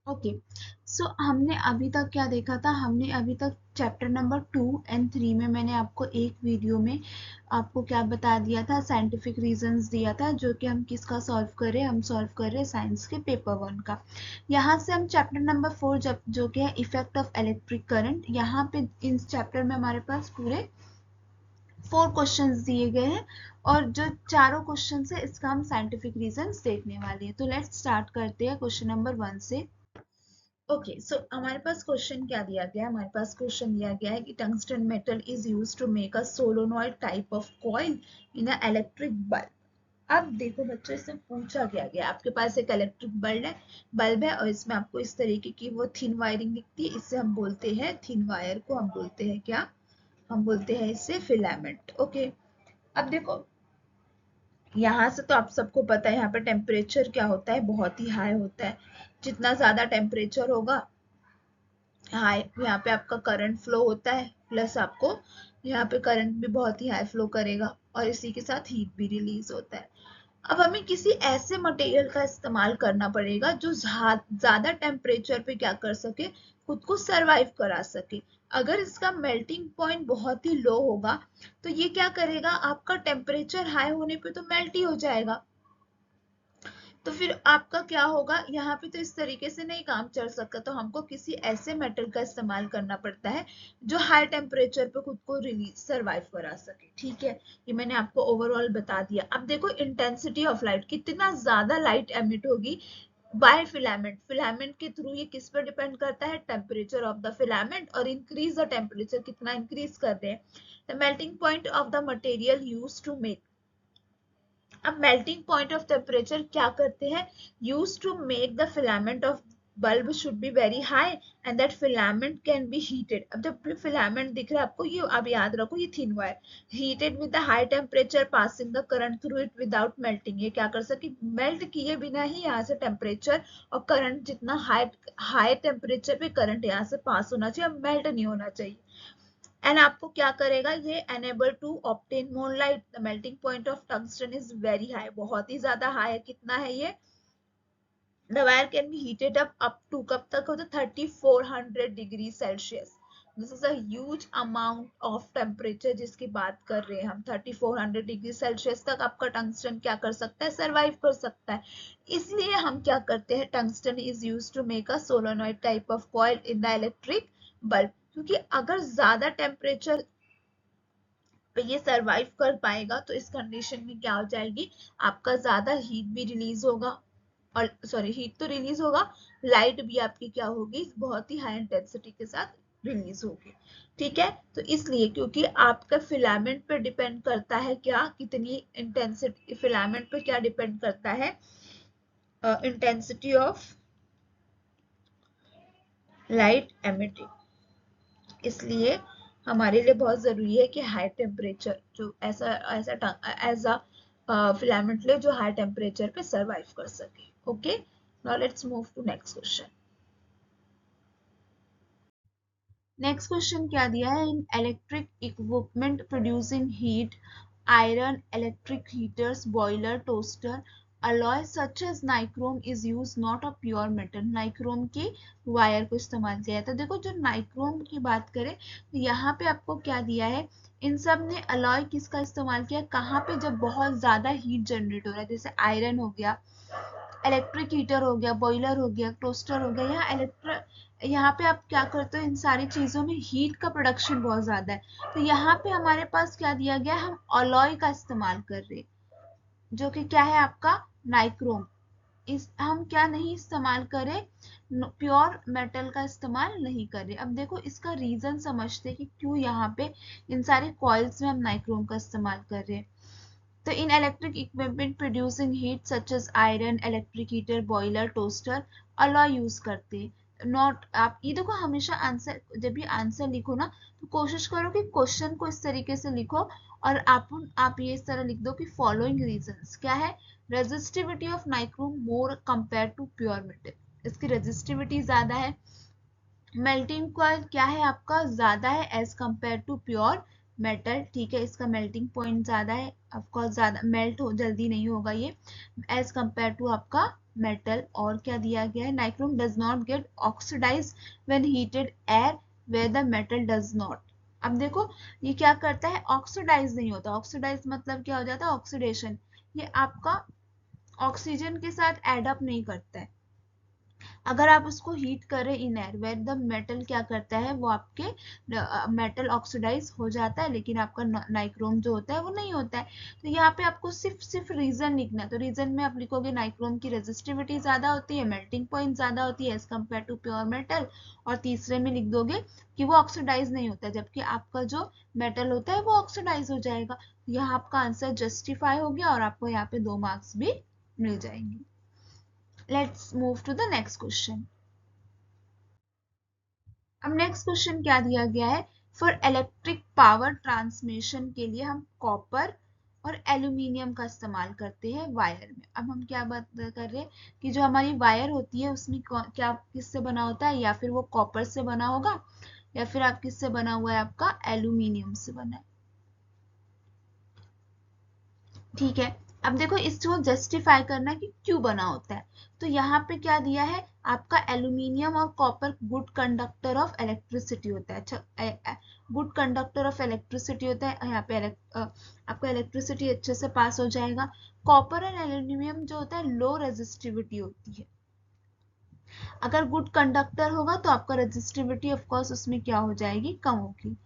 Okay, सो हमने अभी तक क्या देखा था? हमने अभी तक चैप्टर नंबर 2 एंड 3 में मैंने आपको एक वीडियो में आपको क्या बता दिया था, साइंटिफिक रीजंस दिया था, जो कि हम किसका सॉल्व कर रहे हैं, हम सॉल्व कर रहे हैं साइंस के पेपर 1 का। यहाँ से हम चैप्टर नंबर 4 जब जो कि है इफेक्ट ऑफ इलेक्ट्रिक करंट, यहाँ पे इस चैप्टर में हमारे पास पूरे 4 क्वेश्चंस दिए गए हैं और जो चारों क्वेश्चन है इसका हम साइंटिफिक रीजंस देखने वाले हैं। तो लेट्स स्टार्ट करते हैं क्वेश्चन नंबर 1 से। ओके, सो हमारे पास क्वेश्चन क्या दिया गया है? हमारे पास क्वेश्चन दिया गया है कि tungsten metal is used to make a solenoid type of coil in a electric bulb. अब देखो बच्चों, इससे पूछा गया आपके पास एक इलेक्ट्रिक बल्ब है और इसमें आपको इस तरीके की वो थिन वायरिंग दिखती है, इससे हम बोलते हैं, थिन वायर को हम बोलते हैं क्या? हम बोलते हैं इससे फिलामेंट। ओके, अब देखो यहाँ से तो आप सबको पता है यहाँ पर टेम्परेचर क्या होता है, बहुत ही हाई होता है। जितना ज्यादा टेम्परेचर होगा, हाई, यहाँ पे आपका करंट फ्लो होता है, प्लस आपको यहाँ पे करंट भी बहुत ही हाई फ्लो करेगा और इसी के साथ हीट भी रिलीज होता है। अब हमें किसी ऐसे मटेरियल का इस्तेमाल करना पड़ेगा जो ज्यादा टेम्परेचर पे क्या कर सके, खुद को सरवाइव करा सके। अगर इसका मेल्टिंग पॉइंट बहुत ही लो होगा तो ये क्या करेगा, आपका टेम्परेचर हाई होने पे तो मेल्ट ही हो जाएगा। तो फिर आपका क्या होगा, यहाँ पे तो इस तरीके से नहीं काम चल सकता, तो हमको किसी ऐसे मेटल का इस्तेमाल करना पड़ता है जो हाई टेम्परेचर पे खुद को रिलीज सरवाइव करा सके। ठीक है, ये मैंने आपको ओवरऑल बता दिया। अब देखो इंटेंसिटी ऑफ लाइट, कितना ज्यादा लाइट एमिट होगी बाय फिलामेंट। फिलामेंट के थ्रू ये किस पर डिपेंड करता है? टेम्परेचर ऑफ द फिलामेंट, और इंक्रीज द टेम्परेचर कितना इंक्रीज कर रहे हैं? The melting point of the material used to make. अब मेल्टिंग पॉइंट ऑफ टेम्परेचर क्या करते हैं? Use to make the filament of bulb should be very high and that filament can be heated. अब जब filament दिख रहा है आपको, ये अब याद रखो, ये thin wire heated with the high temperature passing the current through it without melting. ये क्या कर सके, मेल्ट किए बिना ही यहाँ से टेम्परेचर और करंट, जितना हाई हाई टेम्परेचर पे करंट यहाँ से पास होना चाहिए, मेल्ट नहीं होना चाहिए। एंड आपको क्या करेगा ये, enable to obtain more light. The melting point of tungsten is very high, बहुत ही ज्यादा हाई है। कितना है ये? The wire can be heated up to, कब तक होता है? 3400 degree Celsius. This is a huge amount of temperature जिसकी बात कर रहे हैं हम। 3400 डिग्री सेल्सियस तक आपका टंगस्टन क्या कर सकता है, सरवाइव कर सकता है। इसलिए हम क्या करते हैं, tungsten is used to make a solenoid type of coil in the electric bulb. क्योंकि अगर ज्यादा टेम्परेचर पे ये सरवाइव कर पाएगा तो इस कंडीशन में क्या हो जाएगी, आपका ज्यादा हीट भी रिलीज होगा, और सॉरी, हीट तो रिलीज होगा, लाइट भी आपकी क्या होगी, बहुत ही हाई इंटेंसिटी के साथ रिलीज होगी। ठीक है, तो इसलिए क्योंकि आपका फिलामेंट पे डिपेंड करता है क्या, कितनी इंटेंसिटी, फिलामेंट पे क्या डिपेंड करता है, इंटेंसिटी ऑफ लाइट एमिटिंग। इसलिए हमारे लिए बहुत जरूरी है कि हाई टेम्परेचर, जो ऐसा ऐसा एज अ फिलामेंट ले जो हाई टेम्परेचर पे सरवाइव कर सके। Okay, now let's move to next question. Next question क्या दिया है, in electric equipment producing heat, iron, electric heaters, boiler, toaster, alloy such as nichrome is used, not a pure metal। Nichrome की wire को इस्तेमाल किया जाता है। देखो जो नाइक्रोम की बात करें तो यहाँ पे आपको क्या दिया है, इन सब ने अलॉय किसका इस्तेमाल किया, कहाँ पे, जब बहुत ज्यादा हीट जनरेट हो रहा है, जैसे आयरन हो गया, इलेक्ट्रिक हीटर हो गया, बॉयलर हो गया, टोस्टर हो गया। यहाँ पे आप क्या करते हो, इन सारी चीजों में हीट का प्रोडक्शन बहुत ज्यादा है, तो यहाँ पे हमारे पास क्या दिया गया, हम अलॉय का इस्तेमाल कर रहे हैं, जो कि क्या है आपका नाइक्रोम। इस हम क्या नहीं इस्तेमाल करें, प्योर मेटल का इस्तेमाल नहीं करें। अब देखो इसका रीजन समझते हैं कि क्यों यहाँ पे इन सारे कॉइल्स में हम नाइक्रोम का इस्तेमाल कर रहे हैं। तो in electric equipment producing heat such as iron, electric heater, boiler, toaster, alloy use करते हैं। नॉट, आप ये देखो हमेशा आंसर, जब भी आंसर लिखो ना तो कोशिश करो कि क्वेश्चन को इस तरीके से लिखो, और आप ये इस तरह लिख दो कि फॉलोइंग रीजंस क्या है, resistivity of nichrome more compare to pure metal, इसकी रेजिस्टिविटी ज्यादा है। मेल्टिंग कॉइल क्या है आपका, ज्यादा है as compare to pure metal. ठीक है, इसका मेल्टिंग पॉइंट ज्यादा है, ऑफकोर्स ज्यादा मेल्ट हो जल्दी नहीं होगा ये, एज कंपेयर टू आपका मेटल, और क्या दिया गया है, nichrome does not get oxidise when heated air where the metal does not. अब देखो ये क्या करता है, ऑक्सीडाइज नहीं होता। ऑक्सीडाइज मतलब क्या हो जाता है, ऑक्सीडेशन। ये आपका ऑक्सीजन के साथ एड अप नहीं करता है। अगर आप उसको हीट करें in air where the metal, क्या करता है वो आपके मेटल ऑक्सीडाइज हो जाता है, लेकिन आपका नाइक्रोम जो होता है वो नहीं होता है। तो यहाँ पे आपको सिर्फ रीजन लिखना है। तो रीजन में आप लिखोगे नाइक्रोम की रेजिस्टिविटी ज्यादा होती है, मेल्टिंग पॉइंट ज्यादा होती है as compare to pure metal. और तीसरे में लिख दोगे कि वो ऑक्सीडाइज नहीं होता, जबकि आपका जो मेटल होता है वो ऑक्सीडाइज हो जाएगा। यहाँ आपका आंसर जस्टिफाई हो गया और आपको यहाँ पे 2 मार्क्स भी मिल जाएंगे। Let's move to the next question. अब नेक्स्ट क्वेश्चन क्या दिया गया है, फॉर इलेक्ट्रिक पावर ट्रांसमिशन के लिए हम कॉपर और एल्यूमिनियम का इस्तेमाल करते हैं वायर में। अब हम क्या बात कर रहे हैं कि जो हमारी वायर होती है उसमें क्या किससे बना होता है, या फिर वो कॉपर से बना होगा, या फिर आप किससे बना हुआ है, आपका एल्यूमिनियम से बना है। ठीक है, अब देखो इसको जस्टिफाई करना कि क्यों बना होता है। तो यहाँ पे क्या दिया है, आपका एल्यूमिनियम और copper good conductor of electricity होता है। अच्छा, गुड कंडक्टर ऑफ इलेक्ट्रिसिटी होता है, यहाँ पे आपका इलेक्ट्रिसिटी अच्छे से पास हो जाएगा। कॉपर एंड एल्यूमिनियम जो होता है लो रेजिस्टिविटी होती है। अगर गुड कंडक्टर होगा तो आपका रेजिस्टिविटी ऑफकोर्स उसमें क्या हो जाएगी, कम होगी।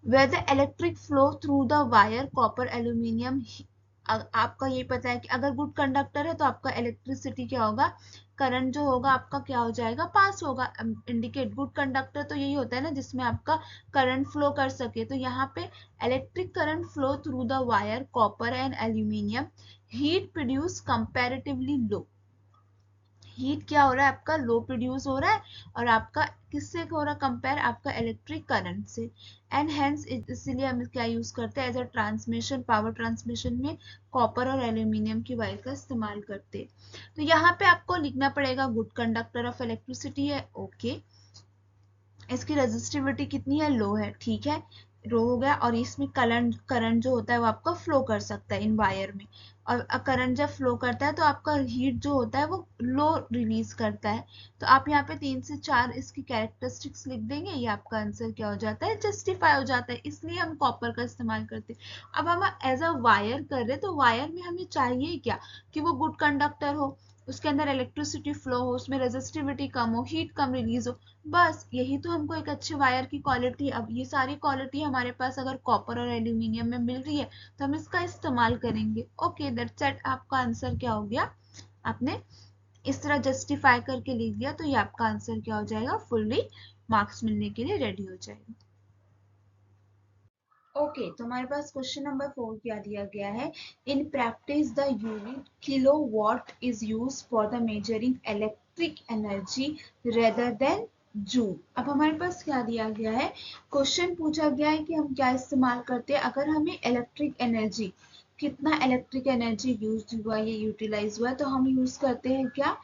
where the electric flow through the wire copper aluminium, आपका ये पता है कि अगर गुड कंडक्टर है तो आपका इलेक्ट्रिसिटी क्या होगा, करंट जो होगा आपका क्या हो जाएगा, पास होगा। इंडिकेट गुड कंडक्टर तो यही होता है ना जिसमें आपका करंट फ्लो कर सके। तो यहाँ पे electric current flow through the wire copper and aluminium, heat produce comparatively low. Heat क्या हो रहा है, आपका लो प्रोड्यूस हो रहा है, और आपका किससे हो रहा है कंपेयर, आपका इलेक्ट्रिक करंट से। एंड हेंस इसीलिए हम क्या यूज करते हैं as a transmission, power transmission में कॉपर और एल्यूमिनियम की वायर का इस्तेमाल करते हैं। तो यहाँ पे आपको लिखना पड़ेगा गुड कंडक्टर ऑफ इलेक्ट्रिसिटी है, ओके। इसकी रेजिस्टिविटी कितनी है, लो है, ठीक है, रो हो गया। और इसमें करंट जो होता है वो आपका फ्लो कर सकता है इन वायर में, और करंट जब फ्लो करता है तो आपका हीट जो होता है वो लो रिलीज करता है। तो आप यहाँ पे 3 से 4 इसकी कैरेक्टरिस्टिक्स लिख देंगे, ये आपका आंसर क्या हो जाता है, जस्टिफाई हो जाता है। इसलिए हम कॉपर का इस्तेमाल करते हैं। अब हम एज अ वायर कर रहे हैं तो वायर में हमें चाहिए क्या, कि वो गुड कंडक्टर हो, उसके अंदर इलेक्ट्रिसिटी फ्लो हो, उसमें रेजिस्टिविटी कम हो, हीट कम रिलीज हो। बस यही तो हमको एक अच्छे वायर की क्वालिटी। अब ये सारी क्वालिटी हमारे पास अगर कॉपर और एल्यूमिनियम में मिल रही है तो हम इसका इस्तेमाल करेंगे। Okay, that's it. आपका आंसर क्या हो गया, आपने इस तरह जस्टिफाई करके लिख दिया तो ये आपका आंसर क्या हो जाएगा, फुल्ली मार्क्स मिलने के लिए रेडी हो जाएगा। ओके, तो हमारे पास क्वेश्चन नंबर 4 क्या दिया गया है, in practice the unit kilowatt is use for the measuring electric energy rather than joule. अब हमारे पास क्या दिया गया है, क्वेश्चन पूछा गया है कि हम क्या इस्तेमाल करते हैं अगर हमें इलेक्ट्रिक एनर्जी, कितना इलेक्ट्रिक एनर्जी यूज हुआ है, यूटिलाइज हुआ है, तो हम यूज करते हैं क्या,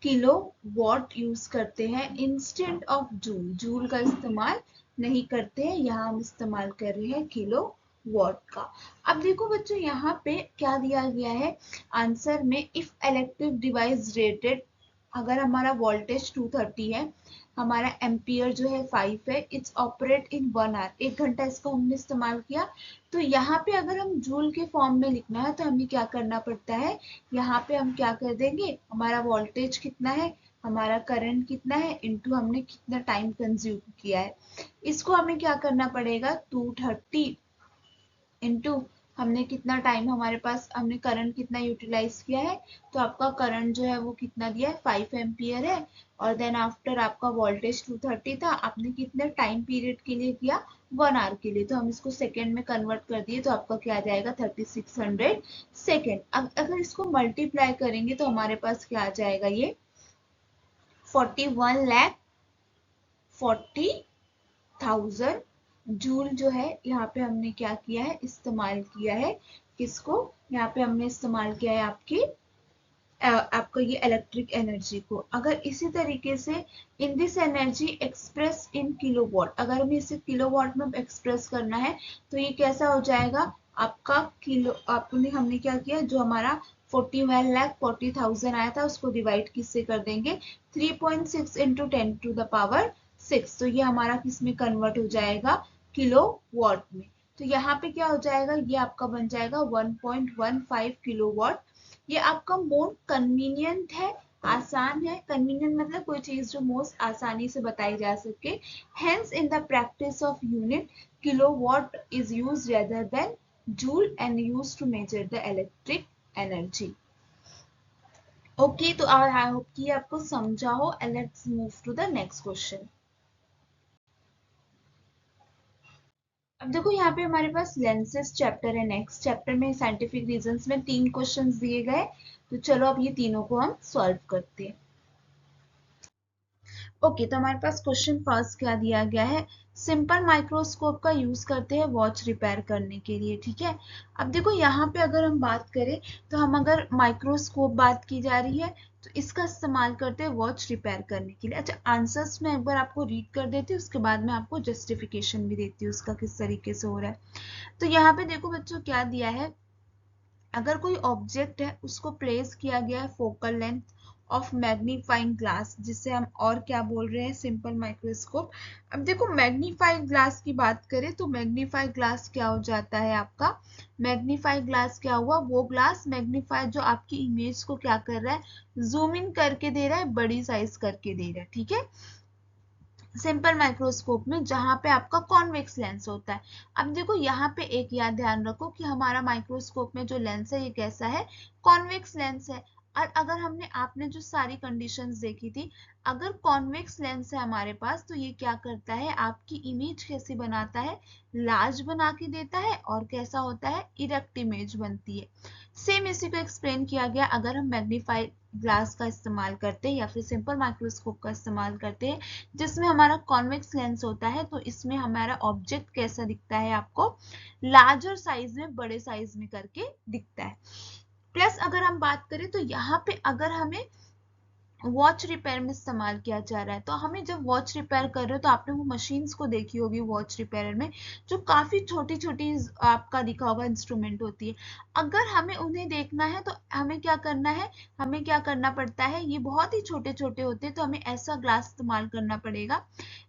किलो वॉट यूज करते हैं इंस्टेंट ऑफ जूल। जूल का इस्तेमाल नहीं करते हैं, यहाँ हम इस्तेमाल कर रहे हैं किलो वॉट का। अब देखो बच्चों यहाँ पे क्या दिया गया है आंसर में, इफ इलेक्ट्रिक डिवाइस रेटेड, अगर हमारा वोल्टेज 230 है, हमारा एम्पियर जो है 5 है, इट्स ऑपरेट इन 1 आवर, 1 घंटा इसका हमने इस्तेमाल किया। तो यहाँ पे अगर हम जूल के फॉर्म में लिखना है तो हमें क्या करना पड़ता है, यहाँ पे हम क्या कर देंगे, हमारा वोल्टेज कितना है, हमारा करंट कितना है, इनटू हमने कितना टाइम कंज्यूम किया है, इसको हमें क्या करना पड़ेगा, 230 इनटू हमने कितना टाइम हमारे पास, हमने करंट कितना यूटिलाइज किया है, तो आपका करंट जो है वो कितना दिया है, 5 एम्पियर है। और देन आफ्टर आपका वोल्टेज 230 था, आपने कितने टाइम पीरियड के लिए किया, 1 आवर के लिए, तो हम इसको सेकेंड में कन्वर्ट कर दिए तो आपका क्या आ जाएगा, 3600 सेकेंड। अब अगर इसको मल्टीप्लाई करेंगे तो हमारे पास क्या आ जाएगा, ये 41,40,000 जूल जो है यहाँ पे हमने क्या किया है, इस्तेमाल किया है। किसको, यहाँ पे हमने इस्तेमाल किया है आपकी आपका ये इलेक्ट्रिक एनर्जी को। अगर इसी तरीके से in this energy express in kilowatt, अगर हमें इसे किलोवाट में एक्सप्रेस करना है तो ये कैसा हो जाएगा आपका किलो, आपने हमने क्या किया, जो हमारा 41 लाख 40,000 आया था, उसको डिवाइड किससे कर देंगे 3.6 इंटू 10 टू द पावर 6, तो ये हमारा किस में कन्वर्ट हो जाएगा किलो वॉट में। तो यहाँ पे क्या हो जाएगा, ये आपका बन जाएगा 1.15 किलो वॉट। ये आपका मोर कन्वीनियंट है, आसान है। कन्वीनियंट मतलब कोई चीज जो मोस्ट आसानी से बताई जा सके। Hence in the practice of unit kilowatt is used rather than joule and used to measure the electric energy. Okay, तो आई होप कि आपको समझा हो। Let's move to the next question. अब देखो यहाँ पे हमारे पास लेंसेज चैप्टर है। नेक्स्ट चैप्टर में साइंटिफिक रीजंस में 3 क्वेश्चंस दिए गए, तो चलो अब ये तीनों को हम सॉल्व करते हैं। ओके, तो हमारे पास क्वेश्चन फर्स्ट क्या दिया गया है, सिंपल माइक्रोस्कोप का यूज करते हैं वॉच रिपेयर करने के लिए। ठीक है, अब देखो यहाँ पे अगर हम बात करें तो हम अगर माइक्रोस्कोप बात की जा रही है तो इसका इस्तेमाल करते हैं वॉच रिपेयर करने के लिए। अच्छा, आंसर्स में एक बार आपको रीड कर देती हूँ, उसके बाद में आपको जस्टिफिकेशन भी देती हूँ उसका किस तरीके से हो रहा है। तो यहाँ पे देखो बच्चों क्या दिया है, अगर कोई ऑब्जेक्ट है उसको प्लेस किया गया है focal length of magnifying glass, जिसे हम और क्या बोल रहे हैं सिंपल माइक्रोस्कोप। अब देखो मैग्नीफाइंग ग्लास की बात करें तो मैग्नीफाइंग ग्लास क्या हो जाता है आपका, मैग्नीफाइंग ग्लास क्या हुआ, वो ग्लास मैग्नीफाई जो आपकी इमेज को क्या कर रहा है, जूम इन करके दे रहा है, बड़ी साइज करके दे रहा है। ठीक है, सिंपल माइक्रोस्कोप में जहां पे आपका कॉन्वेक्स लेंस होता है। अब देखो यहाँ पे एक याद ध्यान रखो कि हमारा माइक्रोस्कोप में जो लेंस है ये कैसा है, कॉन्वेक्स लेंस है। और अगर हमने आपने जो सारी कंडीशंस देखी थी, अगर कॉन्वेक्स लेंस है हमारे पास तो ये क्या करता है, आपकी इमेज कैसी बनाता है, लार्ज बना के देता है, और कैसा होता है, इरेक्ट इमेज बनती है। सेम इसी को एक्सप्लेन किया गया अगर हम मैग्नीफाई ग्लास का इस्तेमाल करते हैं या फिर सिंपल माइक्रोस्कोप का इस्तेमाल करते हैं जिसमें हमारा कॉन्वेक्स लेंस होता है, तो इसमें हमारा ऑब्जेक्ट कैसा दिखता है, आपको लार्जर साइज में, बड़े साइज में करके दिखता है। प्लस अगर हम बात करें तो यहाँ पे अगर हमें वॉच रिपेयर में इस्तेमाल किया जा रहा है, तो हमें जब वॉच रिपेयर कर रहे हो तो आपने वो मशीन्स को देखी होगी वॉच रिपेयर में, जो काफी छोटी छोटी आपका दिखा होगा इंस्ट्रूमेंट होती है। अगर हमें उन्हें देखना है तो हमें क्या करना है, हमें क्या करना पड़ता है, ये बहुत ही छोटे छोटे होते हैं, तो हमें ऐसा ग्लास इस्तेमाल करना पड़ेगा,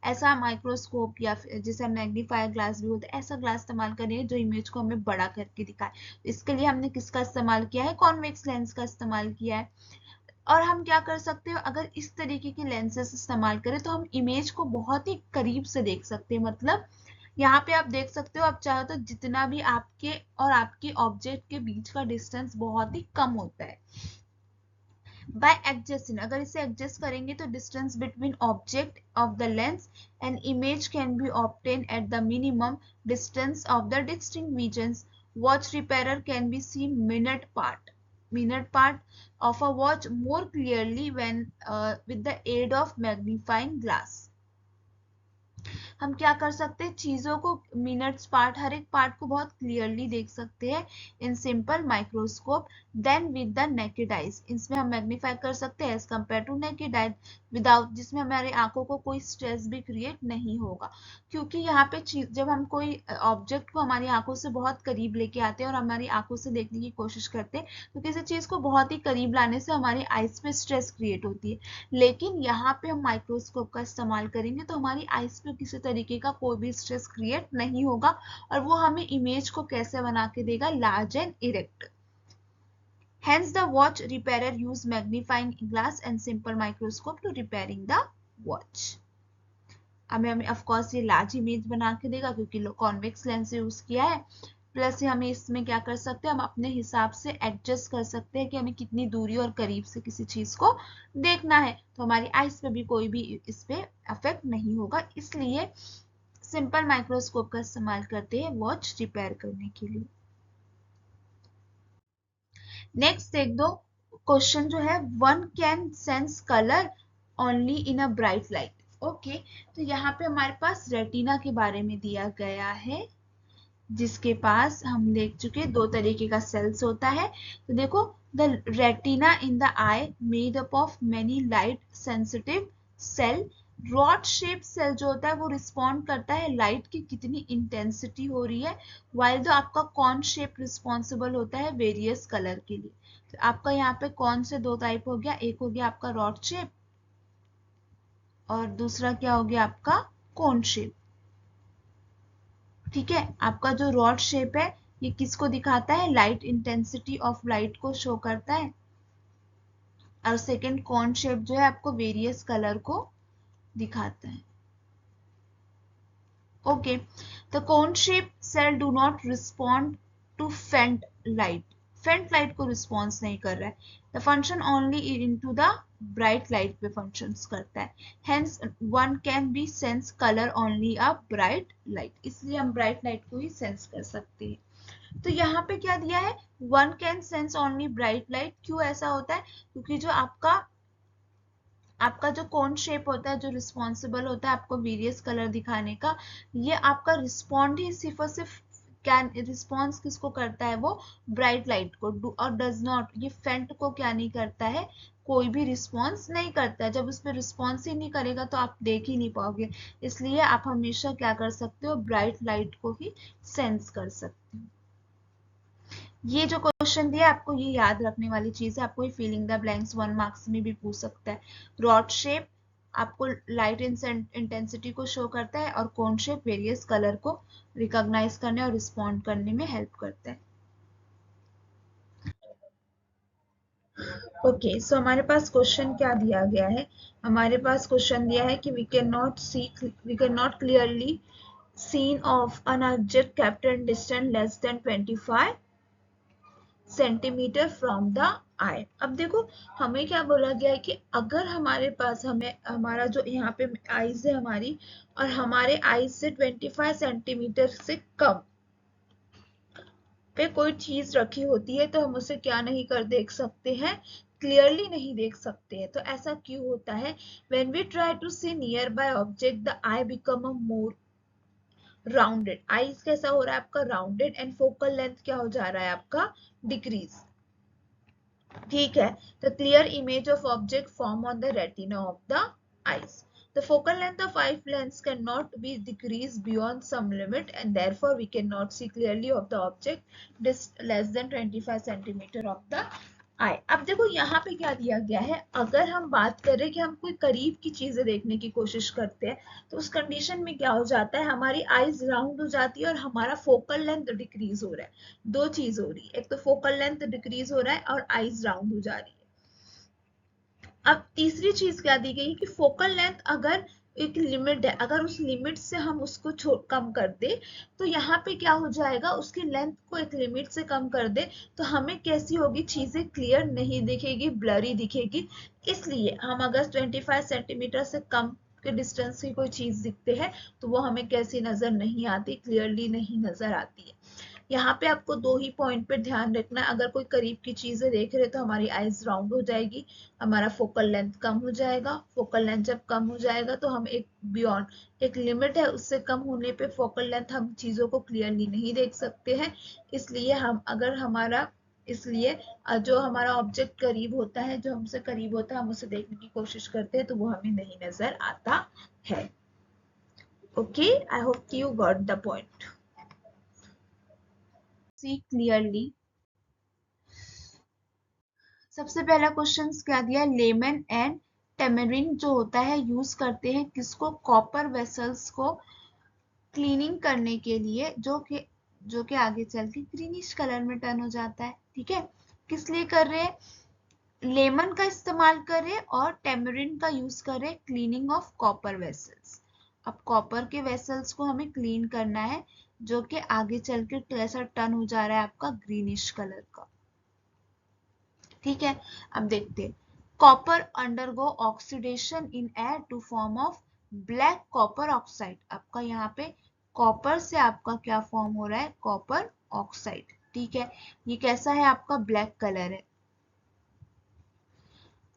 ऐसा माइक्रोस्कोप या जिसे मैग्नीफायर ग्लास भी बोलते हैं, ऐसा ग्लास इस्तेमाल करेंगे जो इमेज को हमें बड़ा करके दिखाए। इसके लिए हमने किसका इस्तेमाल किया है, कॉन्वेक्स लेंस का इस्तेमाल किया है। और हम क्या कर सकते हैं, अगर इस तरीके की लेंसेस इस्तेमाल करें तो हम इमेज को बहुत ही करीब से देख सकते हैं। मतलब यहाँ पे आप देख सकते हो, आप चाहो तो जितना भी आपके और आपके ऑब्जेक्ट के बीच का डिस्टेंस बहुत ही कम होता है। बाय एडजस्टिंग, अगर इसे एडजस्ट करेंगे तो distance between object of the lens and image can be obtain at the minimum distance of the distinct regions. Watch repairer can be see minute part of a watch more clearly when with the aid of magnifying glass। हम क्या कर सकते हैं, चीजों को minutes part, हर एक part को बहुत क्लियरली देख सकते हैं in simple microscope than with the naked eyes. इसमें हम मैग्नीफाई कर सकते हैं as compare to naked eyes without, जिसमें हमारी आंखों को कोई स्ट्रेस भी क्रिएट नहीं होगा। क्योंकि यहाँ पे जब हम कोई ऑब्जेक्ट को हमारी आंखों से बहुत करीब लेके आते हैं और हमारी आंखों से देखने की कोशिश करते हैं, तो किसी चीज को बहुत ही करीब लाने से हमारी आइज पे स्ट्रेस क्रिएट होती है। लेकिन यहाँ पे हम माइक्रोस्कोप का इस्तेमाल करेंगे तो हमारी आइज पे किसी तरीके का कोई भी स्ट्रेस क्रिएट नहीं होगा, और वो हमें इमेज को कैसे बना के देगा, large and erect. Hence the watch repairer use magnifying glass and simple microscope to repairing the watch। हमें ऑफ कोर्स ये लार्ज इमेज बना के देगा क्योंकि कॉन्वेक्स लेंस यूज किया है। प्लस हमें इसमें क्या कर सकते हैं, हम अपने हिसाब से एडजस्ट कर सकते हैं कि हमें कितनी दूरी और करीब से किसी चीज को देखना है, तो हमारी आइज पे भी कोई भी इस पे अफेक्ट नहीं होगा। इसलिए सिंपल माइक्रोस्कोप का इस्तेमाल करते हैं वॉच रिपेयर करने के लिए। नेक्स्ट देख दो क्वेश्चन जो है, one can sense colour only in a bright light. Okay, तो यहाँ पे हमारे पास रेटिना के बारे में दिया गया है, जिसके पास हम देख चुके 2 तरीके का सेल्स होता है। तो देखो, the retina in the eye made up of many light sensitive cell rod shape cell जो होता है वो रिस्पॉन्ड करता है लाइट की कितनी इंटेंसिटी हो रही है, वाइल जो आपका कॉन शेप रिस्पॉन्सिबल होता है वेरियस कलर के लिए। तो आपका यहाँ पे कौन से दो टाइप हो गया, एक हो गया आपका रॉड शेप और दूसरा क्या हो गया आपका कोन शेप। ठीक है, आपका जो रॉड शेप है ये किसको दिखाता है, लाइट इंटेंसिटी ऑफ लाइट को शो करता है, और सेकंड कोन शेप जो है आपको वेरियस कलर को दिखाता है। Okay, the cone shape cell do not respond to faint light, faint light को रिस्पॉन्स नहीं कर रहा है, the function only into the bright light पे फंक्शंस करता है, hence one can be sense colour only a bright light, इसलिए हम ब्राइट लाइट को ही सेंस कर सकते हैं। तो यहाँ पे क्या दिया है, one can sense only bright light, क्यों ऐसा होता है, क्योंकि जो आपका जो कोन शेप होता है जो रिस्पॉन्सिबल होता है आपको वेरियस कलर दिखाने का, ये आपका रिस्पॉन्ड ही सिर्फ और सिर्फ कैन रिस्पॉन्स किसको करता है, वो ब्राइट लाइट को, और डज नॉट, ये फेंट को क्या नहीं करता है, कोई भी रिस्पॉन्स नहीं करता है। जब उसमें रिस्पॉन्स ही नहीं करेगा तो आप देख ही नहीं पाओगे, इसलिए आप हमेशा क्या कर सकते हो, ब्राइट लाइट को ही सेंस कर सकते हो। ये जो क्वेश्चन दिया आपको ये याद रखने वाली चीज है, आपको ये फिलिंग द ब्लैंक्स 1 मार्क्स में भी पूछ सकता है। रॉड शेप आपको लाइट इंटेंसिटी को शो करता है और कोन शेप वेरियस कलर को रिकॉग्नाइज करने और रिस्पॉन्ड करने में हेल्प करता है। ओके, सो हमारे पास क्वेश्चन क्या दिया गया है, हमारे पास क्वेश्चन दिया है कि we can not clearly seen of an object kept at distance less than 25 centimetre from the eye. अब देखो हमें क्या बोला गया है कि अगर हमारे पास हमें हमारा जो यहाँ पे आईज है हमारी, और हमारे आईज से 25 सेंटीमीटर से कम पे कोई चीज रखी होती है तो हम उसे क्या नहीं कर देख सकते हैं, क्लियरली नहीं देख सकते हैं। तो ऐसा क्यों होता है, when we try to see nearby object the eye become a more rounded, eyes कैसा हो रहा है आपका राउंडेड, एंड फोकल लेंथ क्या हो जा रहा है आपका डिक्रीज। ठीक है, the clear image of object form on the retina of the eyes. The focal length of eye lens cannot be decreased beyond some limit and therefore we cannot see clearly of the object less than 25 centimeter of the आए। अब देखो यहाँ पे क्या दिया गया है, अगर हम बात करें कि हम कोई करीब की चीजें देखने की कोशिश करते हैं तो उस कंडीशन में क्या हो जाता है, हमारी आईज राउंड हो जाती है और हमारा फोकल लेंथ डिक्रीज हो रहा है। दो चीज हो रही है, एक तो फोकल लेंथ डिक्रीज हो रहा है और आईज राउंड हो जा रही है। अब तीसरी चीज क्या दी गई है कि फोकल लेंथ अगर एक लिमिट है, अगर उस लिमिट से हम उसको कम कर दे तो यहाँ पे क्या हो जाएगा, उसकी लेंथ को एक लिमिट से कम कर दे तो हमें कैसी होगी, चीजें क्लियर नहीं दिखेगी, ब्लरी दिखेगी। इसलिए हम अगर 25 सेंटीमीटर से कम के डिस्टेंस की कोई चीज दिखते हैं तो वो हमें कैसी नजर नहीं आती, क्लियरली नहीं नजर आती है। यहाँ पे आपको दो ही पॉइंट पे ध्यान रखना है, अगर कोई करीब की चीजें देख रहे तो हमारी आईज राउंड हो जाएगी, हमारा फोकल लेंथ कम हो जाएगा, फोकल लेंथ जब कम हो जाएगा तो हम एक बियॉन्ड एक लिमिट है उससे कम होने पे फोकल लेंथ हम चीजों को क्लियरली नहीं देख सकते हैं। इसलिए हम अगर हमारा इसलिए जो हमारा ऑब्जेक्ट करीब होता है, जो हमसे करीब होता है हम उसे देखने की कोशिश करते हैं तो वो हमें नहीं नजर आता है। Okay, I hope you got the point. See clearly, सबसे पहला क्वेश्चन क्या दिया, लेमन एंड टेमरिन जो होता है यूज करते हैं किसको, कॉपर वेसल्स को क्लीनिंग करने के लिए, जो कि आगे चल के ग्रीनिश कलर में टर्न हो जाता है। ठीक है, किस लिए कर रहे हैं, लेमन का इस्तेमाल कर रहे हैं और टेमरिन का यूज कर रहे हैं क्लीनिंग ऑफ कॉपर वेसल्स। अब कॉपर के वेसल्स को हमें क्लीन करना है जो कि आगे चल के कैसा टर्न हो जा रहा है आपका ग्रीनिश कलर का। ठीक है, अब देखते हैं, copper undergo oxidation in air to form of black copper oxide. आपका यहाँ पे कॉपर से आपका क्या फॉर्म हो रहा है, कॉपर ऑक्साइड। ठीक है, ये कैसा है आपका ब्लैक कलर है।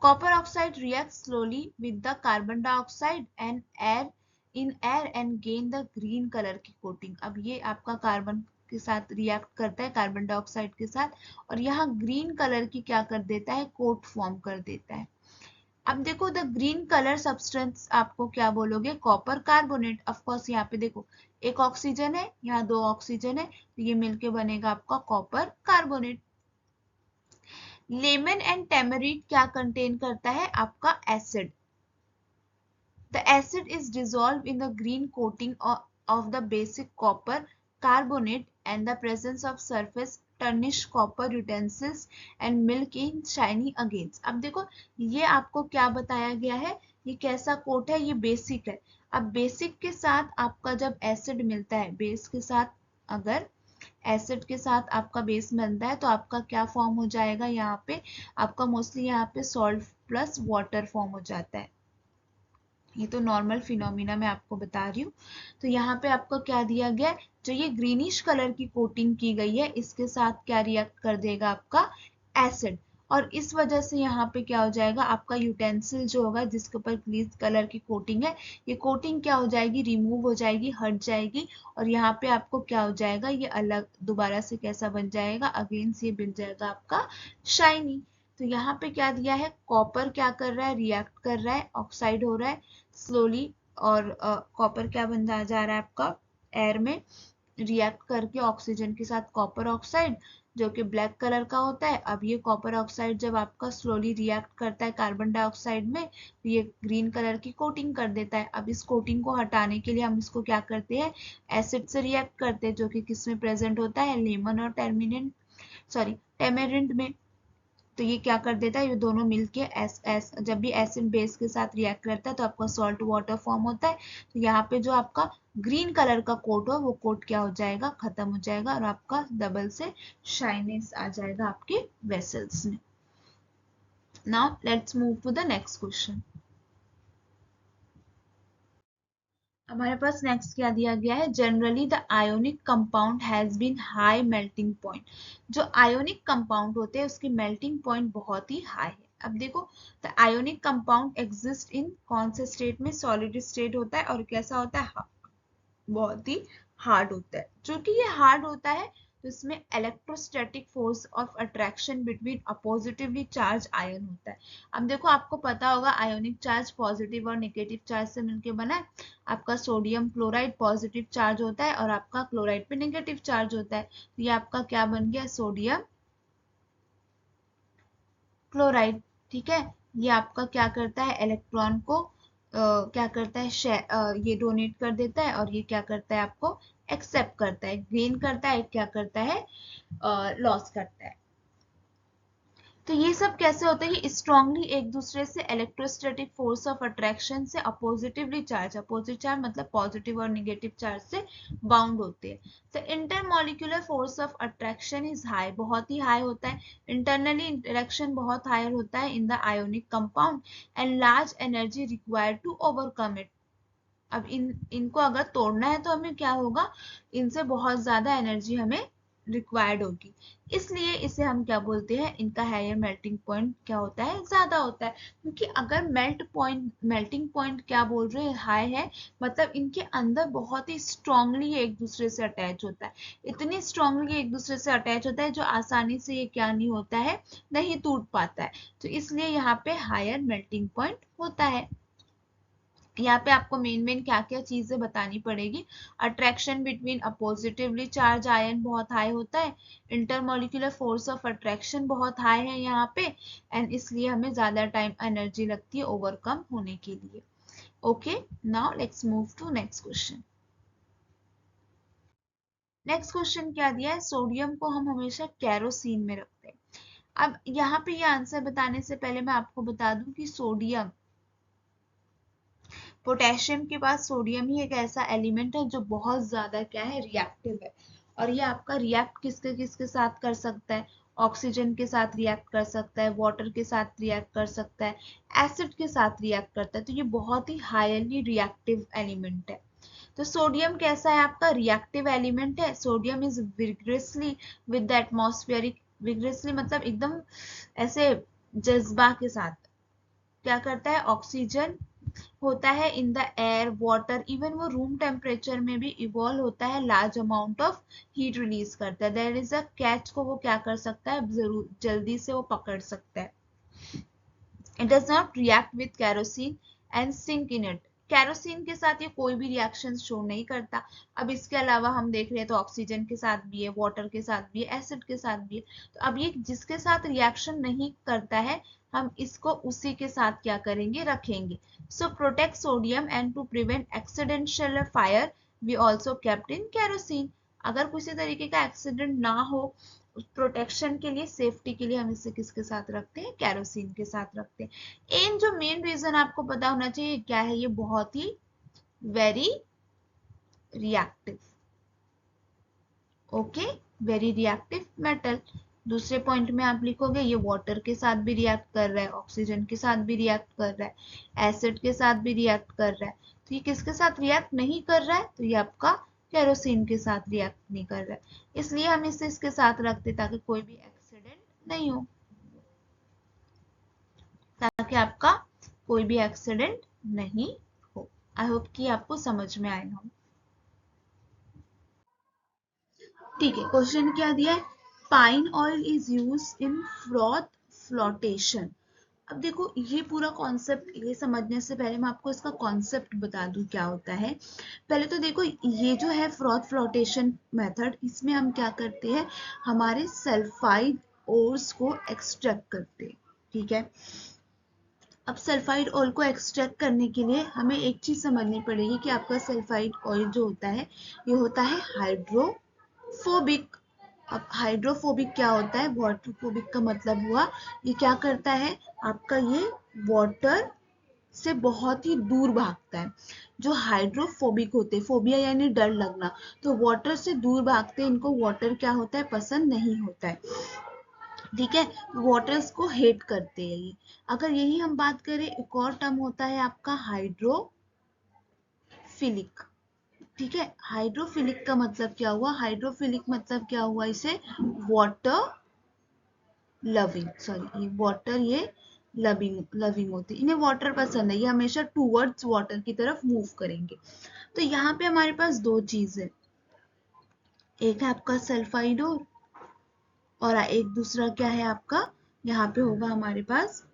Copper oxide react slowly with the carbon dioxide and air in air and gain the green colour की कोटिंग। अब ये आपका कार्बन के साथ रिएक्ट करता है, कार्बन डाइऑक्साइड के साथ, और यहाँ ग्रीन कलर की क्या कर देता है, कोट फॉर्म कर देता है। अब देखो द ग्रीन कलर सब्सटेंस आपको क्या बोलोगे, कॉपर कार्बोनेट। ऑफ कोर्स यहाँ पे देखो एक ऑक्सीजन है, यहाँ दो ऑक्सीजन है, तो ये मिलके बनेगा आपका copper carbonate. Lemon and tamarind क्या कंटेन करता है, आपका acid. The acid is dissolved in the green coating of the basic copper carbonate and the presence of surface tarnished copper utensils and milk in shiny against। अब देखो ये आपको क्या बताया गया है, ये कैसा कोट है, ये बेसिक है। अब बेसिक के साथ आपका जब एसिड मिलता है, बेस के साथ अगर एसिड के साथ आपका बेस बनता है तो आपका क्या फॉर्म हो जाएगा, यहाँ पे आपका मोस्टली यहाँ पे सॉल्ट प्लस वाटर फॉर्म हो जाता है। ये तो नॉर्मल फिनोमिना मैं आपको बता रही हूँ। तो यहाँ पे आपको क्या दिया गया है, जो ये ग्रीनिश कलर की कोटिंग की गई है इसके साथ क्या रिएक्ट कर देगा, आपका एसिड। और इस वजह से यहाँ पे क्या हो जाएगा, आपका यूटेंसिल जो होगा जिसके ऊपर ग्रीन कलर की कोटिंग है, ये कोटिंग क्या हो जाएगी, रिमूव हो जाएगी, हट जाएगी। और यहाँ पे आपको क्या हो जाएगा, ये अलग दोबारा से कैसा बन जाएगा, अगेन से बन जाएगा आपका शाइनी। तो यहाँ पे क्या दिया है, कॉपर क्या कर रहा है, रिएक्ट कर रहा है, ऑक्साइड हो रहा है स्लोली। और कॉपर क्या बनता जा रहा है आपका एयर में रिएक्ट करके ऑक्सीजन के साथ कॉपर ऑक्साइड, जो कि ब्लैक कलर का होता है। अब ये कॉपर ऑक्साइड जब आपका स्लोली रिएक्ट करता है कार्बन डाइऑक्साइड में, तो ये ग्रीन कलर की कोटिंग कर देता है। अब इस कोटिंग को हटाने के लिए हम इसको क्या करते हैं, एसिड से रिएक्ट करते हैं, जो कि किसमें प्रेजेंट होता है, लेमन और टेमेरिंड में। तो ये क्या कर देता है, ये दोनों मिलके जब भी एसिड बेस के साथ रिएक्ट करता है तो आपका सॉल्ट वाटर फॉर्म होता है। तो यहाँ पे जो आपका ग्रीन कलर का कोट हो वो कोट क्या हो जाएगा, खत्म हो जाएगा और आपका डबल से शाइनेस आ जाएगा आपके वेसल्स में। Now let's move to the next question. हमारे पास नेक्स्ट क्या दिया गया है, generally the ionic compound has been high melting point. जो आयोनिक कंपाउंड होते हैं उसकी मेल्टिंग पॉइंट बहुत ही हाई है। अब देखो the ionic compound exist in कौन से स्टेट में, सॉलिड स्टेट होता है और कैसा होता है, बहुत ही हार्ड होता है। क्योंकि ये हार्ड होता है तो इसमें electrostatic force of attraction between oppositely charge ion होता है। अब देखो आपको पता होगा आयोनिक चार्ज पॉजिटिव और नेगेटिव चार्ज से मिलकर बना है। आपका सोडियम क्लोराइड पॉजिटिव चार्ज होता है और आपका क्लोराइड पे नेगेटिव चार्ज होता है। तो ये आपका क्या बन गया, सोडियम क्लोराइड। ठीक है, ये आपका क्या करता है, इलेक्ट्रॉन को क्या करता है, ये डोनेट कर देता है और ये क्या करता है, आपको एक्सेप्ट करता है, गेन करता है, क्या करता है, लॉस करता है। तो ये सब कैसे होता है, ये स्ट्रांगली एक दूसरे से इलेक्ट्रोस्टैटिक फोर्स ऑफ अट्रैक्शन से अपोजिटिवली चार्ज, अपोजिट चार्ज मतलब पॉजिटिव और नेगेटिव चार्ज से बाउंड होते हैं। तो intermolecular force of attraction is high, बहुत ही हाई होता है। इंटरनली इंटरेक्शन बहुत हायर होता है in the ionic compound and large energy required to overcome it. अब इनको अगर तोड़ना है तो हमें क्या होगा, इनसे बहुत ज्यादा एनर्जी हमें रिक्वायर्ड होगी। इसलिए इसे हम क्या बोलते हैं, इनका हायर मेल्टिंग पॉइंट क्या होता है, ज्यादा होता है। क्योंकि अगर मेल्टिंग पॉइंट क्या बोल रहे हैं, हाई है, मतलब इनके अंदर बहुत ही स्ट्रांगली एक दूसरे से अटैच होता है। इतनी स्ट्रांगली एक दूसरे से अटैच होता है जो आसानी से ये क्या नहीं होता है, नहीं टूट पाता है। तो इसलिए यहाँ पे हायर मेल्टिंग पॉइंट होता है। यहाँ पे आपको मेन क्या क्या चीजें बतानी पड़ेगी, attraction between oppositely charge ion बहुत हाई होता है, इंटरमोलिकुलर फोर्स ऑफ अट्रैक्शन बहुत हाई है यहाँ पे, एंड इसलिए हमें ज्यादा टाइम एनर्जी लगती है ओवरकम होने के लिए। Okay, now let's move to next question. Next question क्या दिया है, सोडियम को हम हमेशा केरोसिन में रखते हैं। अब यहाँ पे ये आंसर बताने से पहले मैं आपको बता दूं कि सोडियम, पोटेशियम के बाद सोडियम ही एक ऐसा एलिमेंट है जो बहुत ज्यादा क्या है, रिएक्टिव है। और ये आपका रिएक्ट किसके किसके साथ कर सकता है, ऑक्सीजन के साथ रिएक्ट कर सकता है, वाटर के साथ रिएक्ट कर सकता है, एसिड के साथ रिएक्ट करता है। तो ये बहुत ही हाईली रिएक्टिव एलिमेंट है। तो सोडियम कैसा है, आपका रिएक्टिव एलिमेंट है। Sodium is विग्रेसली with the atmospheric, विग्रेसली मतलब एकदम ऐसे जज्बा के साथ क्या करता है, ऑक्सीजन होता है in the air, water, even वो रूम टेम्परेचर में भी इवॉल्व होता है, large amount of heat release करता है। देयर इज अ कैच को वो क्या कर सकता है, जरूर जल्दी से वो पकड़ सकता है। It does not react with kerosene and sink in it. Kerosene के साथ ये कोई भी रिएक्शन शो नहीं करता। अब इसके अलावा हम देख रहे हैं तो ऑक्सीजन के साथ भी है, वाटर के साथ भी है, एसिड के साथ भी है। तो अब ये जिसके साथ रिएक्शन नहीं करता है हम इसको उसी के साथ क्या करेंगे, रखेंगे। So protect sodium and to prevent accidental fire we also kept in kerosene. अगर किसी तरीके का एक्सीडेंट ना हो, प्रोटेक्शन के लिए, सेफ्टी के लिए हम इसे किसके साथ रखते हैं, केरोसिन के साथ रखते हैं। एंड जो मेन रीजन आपको पता होना चाहिए क्या है, ये बहुत ही very reactive, okay, very reactive metal. दूसरे पॉइंट में आप लिखोगे ये वाटर के साथ भी रिएक्ट कर रहा है, ऑक्सीजन के साथ भी रिएक्ट कर रहा है, एसिड के साथ भी रिएक्ट कर रहा है। तो ये किसके साथ रिएक्ट नहीं कर रहा है, तो ये आपका केरोसिन के साथ रिएक्ट नहीं कर रहा है। इसलिए हम इसे इसके साथ रखते ताकि कोई भी एक्सीडेंट नहीं हो, ताकि आपका कोई भी एक्सीडेंट नहीं हो। आई होप कि आपको समझ में आएगा। ठीक है, क्वेश्चन क्या दिया है, pine oil is use in froth flotation. अब देखो ये पूरा कॉन्सेप्ट, ये समझने से पहले मैं आपको इसका कॉन्सेप्ट बता दूं क्या होता है। पहले तो देखो ये जो है फ्रॉथ फ्लोटेशन मेथड, इसमें हम क्या करते हैं, हमारे सल्फाइड ओर्स को एक्सट्रैक्ट करते हैं। ठीक है, अब सल्फाइड ऑयल को एक्सट्रैक्ट करने के लिए हमें एक चीज समझनी पड़ेगी कि आपका सल्फाइड ऑयल जो होता है ये होता है हाइड्रोफोबिक। अब हाइड्रोफोबिक क्या होता है, वाटरफोबिक का मतलब हुआ ये क्या करता है, आपका ये वाटर से बहुत ही दूर भागता है। जो हाइड्रोफोबिक होते हैं, फोबिया यानी डर लगना, तो वाटर से दूर भागते हैं, इनको वाटर क्या होता है, पसंद नहीं होता है। ठीक है, वाटर्स को हेट करते हैं ये। अगर यही हम बात करें, एक और टर्म होता है आपका हाइड्रोफिलिक। ठीक है, हाइड्रोफिलिक का मतलब क्या हुआ, हाइड्रोफिलिक मतलब क्या हुआ, इसे वाटर लविंग, सॉरी ये वाटर, ये लविंग लविंग होती है, इन्हें वाटर पसंद है, ये हमेशा टूवर्ड्स वाटर की तरफ मूव करेंगे। तो यहाँ पे हमारे पास दो चीज है, एक है आपका सल्फाइड और एक दूसरा क्या है आपका, यहाँ पे होगा हमारे पास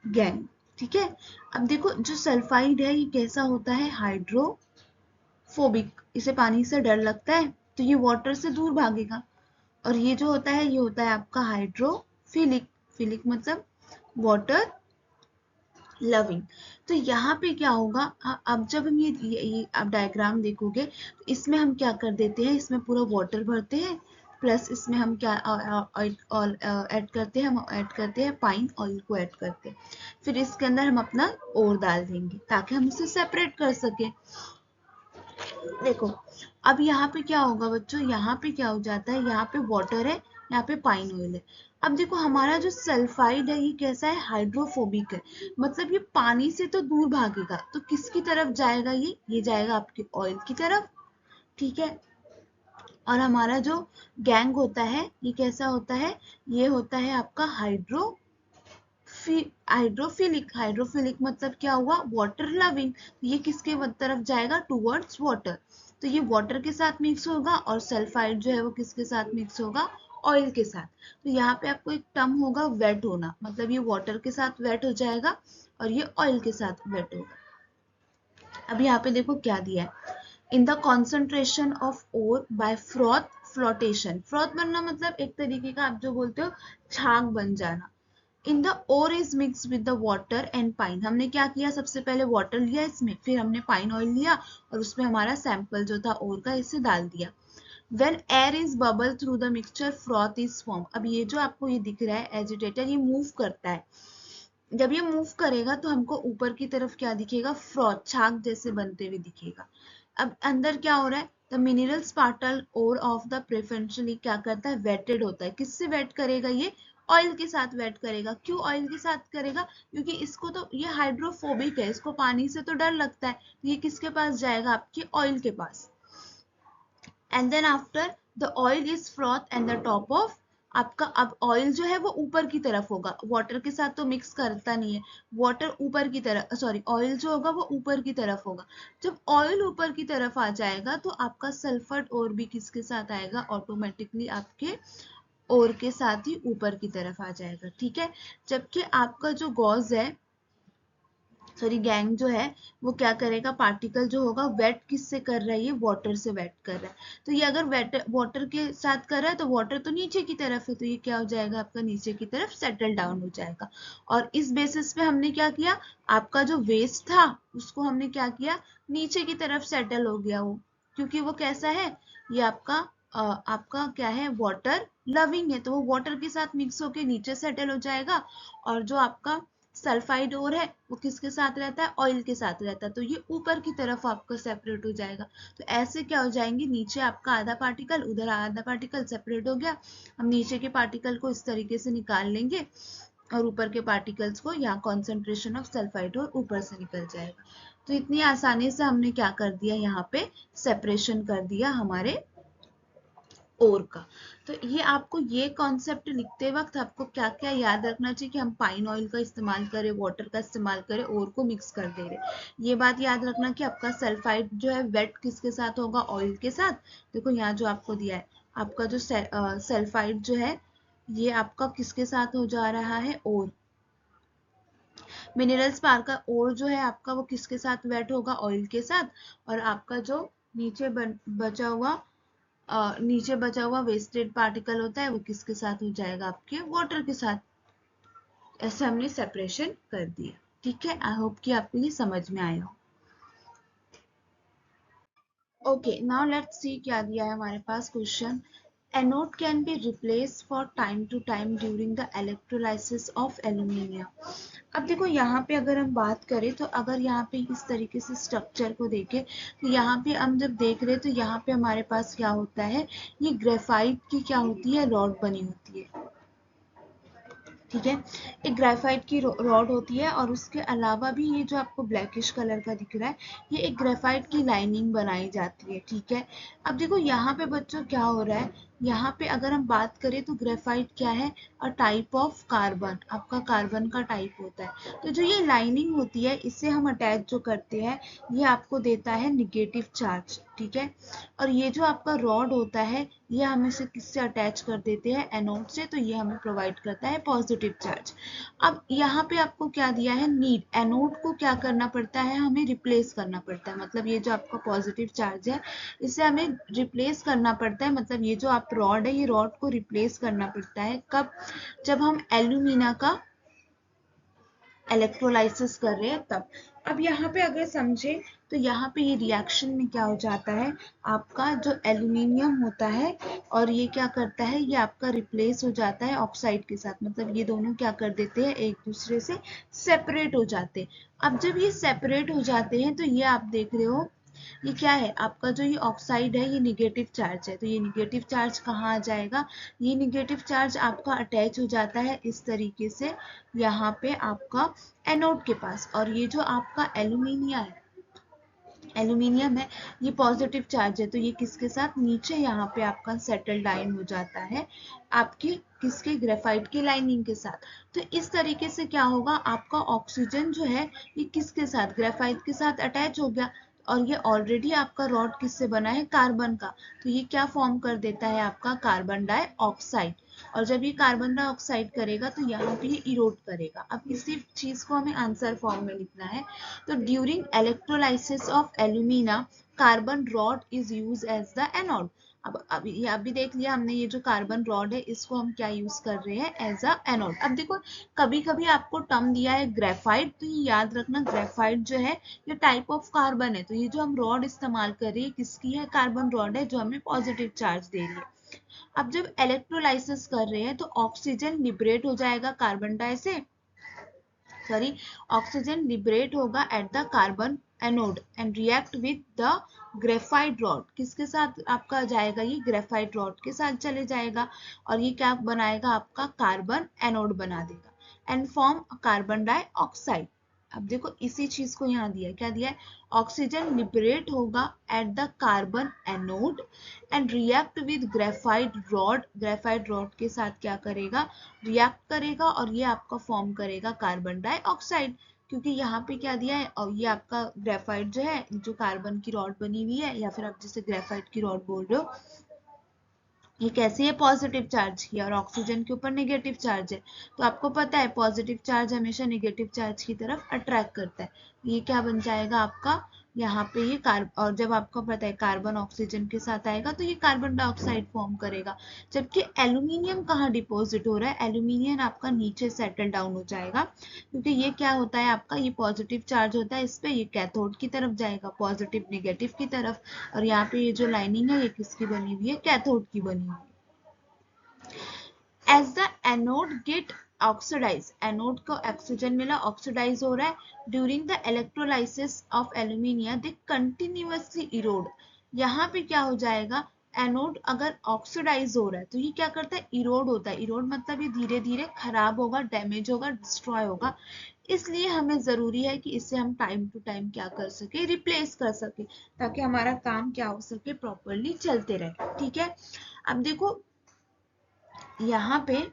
गैंग। ठीक है, अब देखो जो सल्फाइड है ये कैसा होता है, हाइड्रोफोबिक, इसे पानी से डर लगता है तो ये वाटर से दूर भागेगा। और ये जो होता है ये होता है आपका हाइड्रोफिलिक, फिलिक मतलब वाटर लविंग। तो यहाँ पे क्या होगा, अब जब हम ये आप डायग्राम देखोगे तो इसमें हम क्या कर देते हैं, इसमें पूरा वाटर भरते हैं, प्लस इसमें हम क्या ऐड करते हैं, हम ऐड करते हैं पाइन ऑयल को ऐड करते हैं। फिर इसके अंदर हम अपना और डाल देंगे ताकि हम उसे सेपरेट कर सके। देखो अब यहाँ पे क्या होगा बच्चों, यहाँ पे क्या हो जाता है, यहाँ पे वाटर है, यहाँ पे पाइन ऑयल है। अब देखो हमारा जो सल्फाइड है ये कैसा है, हाइड्रोफोबिक है, मतलब ये पानी से तो दूर भागेगा, तो किसकी तरफ जाएगा, ये जाएगा आपके ऑयल की तरफ। ठीक है, और हमारा जो गैंग होता है ये कैसा होता है, ये होता है आपका हाइड्रोफिलिक। हाइड्रोफिलिक मतलब क्या हुआ, वाटर लविंग, ये किसके तरफ जाएगा, टूवर्ड्स वाटर। तो ये वाटर के साथ मिक्स होगा और सल्फाइड जो है वो किसके साथ मिक्स होगा, ऑयल के साथ। तो यहाँ पे आपको एक टर्म होगा वेट होना, मतलब ये वाटर के साथ वेट हो जाएगा और ये ऑयल के साथ वेट होगा। अब यहाँ पे देखो क्या दिया है, in the concentration of ore by froth flotation. Froth बनना मतलब एक तरीके का आप जो बोलते हो छाग बन जाना। In the ore is mix with the water and pine. हमने क्या किया, सबसे पहले वाटर लिया इसमें, फिर हमने पाइन ऑयल लिया और उसमें हमारा सैंपल जो था ओर का इसे डाल दिया। When air is bubble through the mixture, froth is formed। अब ये जो आपको ये दिख रहा है एजिटेटर, ये मूव करता है, जब ये मूव करेगा तो हमको ऊपर की तरफ क्या दिखेगा, फ्रॉथ, छाग जैसे बनते हुए दिखेगा। अब अंदर क्या हो रहा है, the mineral particle ore of the preferentially क्या करता है, वेटेड होता है, किससे वेट करेगा, ये ऑयल के साथ वेट करेगा। क्यों ऑयल के साथ करेगा, क्योंकि इसको तो ये हाइड्रोफोबिक है, इसको पानी से तो डर लगता है, तो ये किसके पास जाएगा, आपके ऑयल के पास। And then after the oil is froth and the top off, आपका अब ऑयल जो है वो ऊपर की तरफ होगा, वाटर के साथ तो मिक्स करता नहीं है, वाटर ऊपर की तरफ, सॉरी ऑयल जो होगा वो ऊपर की तरफ होगा। जब ऑयल ऊपर की तरफ आ जाएगा तो आपका सल्फर और भी किसके साथ आएगा, ऑटोमेटिकली आपके ओर के साथ ही ऊपर की तरफ आ जाएगा, ठीक है। जबकि आपका जो गॉज है, सॉरी गैंग जो है, वो क्या करेगा, पार्टिकल जो होगा वेट किससे कर रहा है, ये वाटर से वेट कर रहा है। तो ये अगर वेट वाटर के साथ कर रहा है तो वाटर तो नीचे की तरफ है, तो ये क्या हो जाएगा आपका, नीचे की तरफ सेटल डाउन हो जाएगा। और इस बेसिस पे हमने क्या किया, आपका जो वेस्ट था उसको हमने क्या किया, नीचे की तरफ सेटल हो गया वो, क्योंकि वो कैसा है, ये आपका क्या है, वाटर लविंग है, तो वो वाटर के साथ मिक्स होके नीचे सेटल हो जाएगा। और जो आपका सल्फाइड और है वो किसके साथ रहता है, ऑयल के साथ रहता है, तो ये ऊपर की तरफ आपका सेपरेट हो जाएगा। तो ऐसे क्या हो जाएंगे, नीचे आपका आधा पार्टिकल, उधर आधा पार्टिकल सेपरेट हो गया। हम नीचे के पार्टिकल को इस तरीके से निकाल लेंगे और ऊपर के पार्टिकल्स को, यहाँ कॉन्सेंट्रेशन ऑफ सल्फाइड और ऊपर से निकल जाएगा। तो इतनी आसानी से हमने क्या कर दिया, यहाँ पे सेपरेशन कर दिया हमारे ओर का। तो ये आपको ये कॉन्सेप्ट लिखते वक्त आपको क्या क्या याद रखना चाहिए कि हम पाइन ऑयल का इस्तेमाल करें, वाटर का इस्तेमाल करें, ओर को मिक्स कर दे रहे। ये बात याद रखना कि आपका सल्फाइड जो है वेट किसके साथ होगा, ऑयल के साथ। देखो यहाँ जो आपको दिया है, आपका जो सल्फाइड जो है ये आपका किसके साथ हो जा रहा है, ओर। मिनरल स्पार्क का ओर जो है आपका वो किसके साथ वेट होगा, ऑयल के साथ। और आपका जो नीचे नीचे बचा हुआ वेस्टेड पार्टिकल होता है वो किसके साथ हो जाएगा, आपके वाटर के साथ। ऐसे हमने सेपरेशन कर दिया, ठीक है। आई होप कि आपको ये समझ में आया हो। ओके, नाउ लेट्स सी क्या दिया है हमारे पास question. Anode can be replace for time to time during the electrolysis of aluminium. अब देखो यहाँ पे अगर हम बात करें तो अगर यहाँ पे इस तरीके से स्ट्रक्चर को देखें तो यहाँ पे हम जब देख रहे हैं तो यहाँ पे हमारे पास क्या होता है, ये ग्रेफाइट की क्या होती है, रॉड बनी होती है, ठीक है। एक ग्रेफाइट की रॉड होती है और उसके अलावा भी ये जो आपको ब्लैकिश कलर का दिख रहा है, ये एक ग्रेफाइट की लाइनिंग बनाई जाती है, ठीक है। अब देखो यहाँ पे बच्चों क्या हो रहा है, यहाँ पे अगर हम बात करें तो ग्रेफाइट क्या है, अ टाइप ऑफ कार्बन, आपका कार्बन का टाइप होता है। तो जो ये लाइनिंग होती है इससे हम अटैच जो करते हैं, ये आपको देता है निगेटिव चार्ज, ठीक है। और ये जो आपका रॉड होता है ये हम इसे किससे अटैच कर देते हैं, एनोड से, तो ये हमें प्रोवाइड करता है पॉजिटिव चार्ज। अब यहाँ पे आपको क्या दिया है, नीड, एनोड को क्या करना पड़ता है, हमें रिप्लेस करना पड़ता है। मतलब ये जो आपका पॉजिटिव चार्ज है इसे हमें रिप्लेस करना पड़ता है, मतलब ये जो आप रॉड है, ये रॉड को रिप्लेस करना पड़ता है कब, जब हम एल्यूमिना का इलेक्ट्रोलाइसिस कर रहे हैं तब। अब यहाँ पे अगर समझे तो यहाँ पे ये रिएक्शन में क्या हो जाता है, आपका जो एल्यूमिनियम होता है और ये क्या करता है, ये आपका रिप्लेस हो जाता है ऑक्साइड के साथ। मतलब ये दोनों क्या कर देते हैं, एक दूसरे से सेपरेट हो जाते हैं। अब जब ये सेपरेट हो जाते हैं तो ये आप देख रहे हो, ये क्या है, आपका जो ये ऑक्साइड है ये निगेटिव चार्ज है, तो ये निगेटिव चार्ज कहाँ आ जाएगा, ये निगेटिव चार्ज आपका अटैच हो जाता है इस तरीके से यहाँ पे आपका एनोड के पास। और ये जो आपका एल्यूमिनियम है ये पॉजिटिव चार्ज है, तो ये किसके साथ, नीचे यहाँ पे आपका सेटल डाउन हो जाता है आपके किसके, ग्रेफाइट की लाइनिंग के साथ। तो इस तरीके से क्या होगा, आपका ऑक्सीजन जो है ये किसके साथ, ग्रेफाइट के साथ अटैच हो गया। और ये ऑलरेडी आपका रॉड किससे बना है, कार्बन का, तो ये क्या फॉर्म कर देता है, आपका कार्बन डाइऑक्साइड। और जब ये कार्बन डाइऑक्साइड करेगा तो यहाँ पे ये इरोड करेगा। अब इसी चीज को हमें आंसर फॉर्म में लिखना है। तो during electrolysis of alumina carbon rod is use as the anode. अब अभी देख लिया हमने, ये जो कार्बन रॉड है इसको हम क्या यूज कर रहे हैं, एज अ एनोड। अब देखो कभी कभी आपको टर्म दिया है ग्रेफाइट, तो ये याद रखना ग्रेफाइट जो है ये टाइप ऑफ कार्बन है, तो ये जो हम रॉड इस्तेमाल कर रहे हैं किसकी है, कार्बन रॉड है जो हमें पॉजिटिव चार्ज दे रही है। अब जब इलेक्ट्रोलाइसिस कर रहे हैं तो ऑक्सीजन लिबरेट हो जाएगा कार्बन डाइ से, सॉरी, ऑक्सीजन लिबरेट होगा at the carbon anode and react with the graphite rod, किसके साथ आपका जाएगा, ये ग्रेफाइट रॉड के साथ चले जाएगा। और ये क्या बनाएगा, आपका कार्बन एनोड बना देगा एंड फॉर्म कार्बन डाइऑक्साइड। अब देखो इसी चीज को यहाँ दिया, क्या दिया है, ऑक्सीजन लिबरेट होगा at the carbon anode and react with graphite rod के साथ क्या करेगा, रिएक्ट करेगा और ये आपका फॉर्म करेगा कार्बन डाइऑक्साइड। क्योंकि यहाँ पे क्या दिया है, और ये आपका ग्रेफाइट जो है, जो कार्बन की रॉड बनी हुई है, या फिर आप जिसे ग्रेफाइट की रॉड बोल रहे हो, ये कैसी है, पॉजिटिव चार्ज की, और ऑक्सीजन के ऊपर नेगेटिव चार्ज है। तो आपको पता है पॉजिटिव चार्ज हमेशा नेगेटिव चार्ज की तरफ अट्रैक्ट करता है। ये क्या बन जाएगा आपका, यहाँ पे ये और जब आपको पता है कार्बन ऑक्सीजन के साथ आएगा तो ये कार्बन डाइऑक्साइड फॉर्म करेगा। जबकि एल्यूमिनियम कहाँ डिपोजिट हो रहा है, एल्यूमिनियम आपका नीचे सेटल डाउन हो जाएगा, क्योंकि ये क्या होता है आपका, ये पॉजिटिव चार्ज होता है इस पे, ये कैथोड की तरफ जाएगा, पॉजिटिव नेगेटिव की तरफ। और यहाँ पे ये जो लाइनिंग है ये किसकी बनी हुई है, कैथोड की बनी हुई है। As the anode get oxidized, anode को ऑक्सीजन मिला, ऑक्सीडाइज हो रहा है, during the electrolysis of alumina they continuously Erode. यहाँ पे क्या हो जाएगा, एनोड अगर ऑक्सीडाइज हो रहा है तो ये क्या करता है, इरोड होता है। इरोड मतलब ये धीरे धीरे खराब होगा, डैमेज होगा, डिस्ट्रॉय होगा। इसलिए हमें जरूरी है कि इसे हम टाइम टू टाइम क्या कर सके, रिप्लेस कर सके, ताकि हमारा काम क्या हो सके, प्रॉपरली चलते रहे। ठीक है, अब देखो यहाँ पे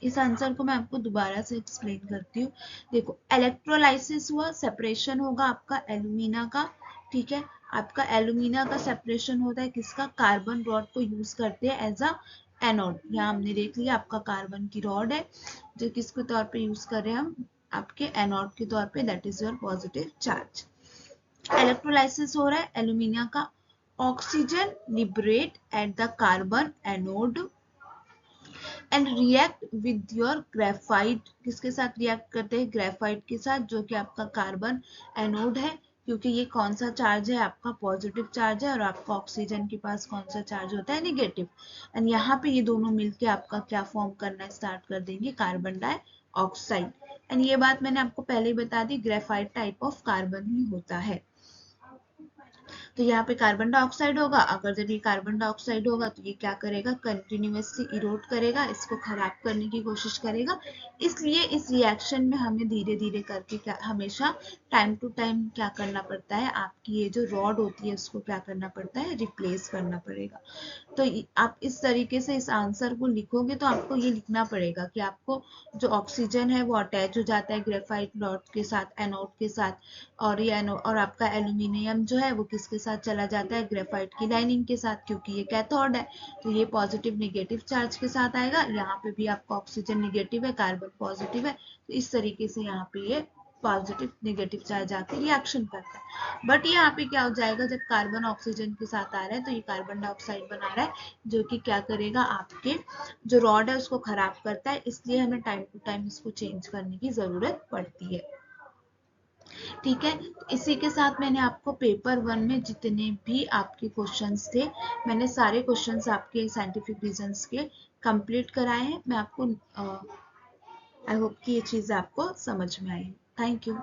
इस आंसर को मैं आपको दोबारा से एक्सप्लेन करती हूँ। देखो, इलेक्ट्रोलाइसिस हुआ, सेपरेशन होगा आपका एल्यूमिना का। ठीक है, आपका एल्यूमिना का सेपरेशन होता है किसका, कार्बन रॉड को यूज करते हैं एज अ एनोड। यहाँ हमने देख लिया आपका कार्बन की रॉड है जो किसके तौर पे यूज कर रहे हैं हम, आपके एनोड के तौर पे, that is your positive charge. Electrolysis हो रहा है एल्यूमिनिया का, oxygen liberate at the carbon anode and react with your graphite. किसके साथ रिएक्ट करते हैं, ग्रेफाइट के साथ, जो कि आपका कार्बन एनोड है। क्योंकि ये कौन सा चार्ज है आपका, पॉजिटिव चार्ज है, और आपका ऑक्सीजन के पास कौन सा चार्ज होता है, नेगेटिव। एंड यहाँ पे ये दोनों मिलके आपका क्या फॉर्म करना स्टार्ट कर देंगे, कार्बन डाइऑक्साइड। एंड ये बात मैंने आपको पहले ही बता दी, ग्रेफाइट टाइप ऑफ कार्बन ही होता है। तो यहाँ पे कार्बन डाइऑक्साइड होगा, अगर जब ये कार्बन डाइऑक्साइड होगा तो ये क्या करेगा, कंटिन्यूअसली इरोड करेगा, इसको खराब करने की कोशिश करेगा। इसलिए इस रिएक्शन में हमें धीरे धीरे करके क्या, हमेशा टाइम टू टाइम क्या करना पड़ता है, आपकी ये जो रॉड होती है उसको क्या करना पड़ता है, रिप्लेस करना पड़ेगा। तो आप इस तरीके से इस आंसर को लिखोगे तो आपको ये लिखना पड़ेगा कि आपको जो ऑक्सीजन है वो अटैच हो जाता है ग्रेफाइट रॉड के साथ, एनोड के साथ, और ये और आपका एल्यूमिनियम जो है वो किसके साथ चला जाता है, ग्रेफाइट की लाइनिंग के साथ, क्योंकि ये कैथोड है। तो ये पॉजिटिव नेगेटिव चार्ज के साथ आएगा, यहाँ पे भी आपका ऑक्सीजन नेगेटिव है, कार्बन पॉजिटिव है, तो इस तरीके से यहाँ पे ये पॉजिटिव नेगेटिव चार्ज आके रिएक्शन करता है। बट यहाँ पे क्या हो जाएगा, जब कार्बन ऑक्सीजन के साथ आ रहा है तो ये कार्बन डाइऑक्साइड बना रहा है, जो कि क्या करेगा, आपके जो रॉड है उसको खराब करता है। इसलिए हमें टाइम टू टाइम इसको चेंज करने की जरूरत पड़ती है। ठीक है, तो इसी के साथ मैंने आपको पेपर 1 में जितने भी आपके क्वेश्चंस थे, मैंने सारे क्वेश्चंस आपके साइंटिफिक रीजंस के कंप्लीट कराए हैं। मैं आपको आई होप कि ये चीज़ आपको समझ में आई। Thank you.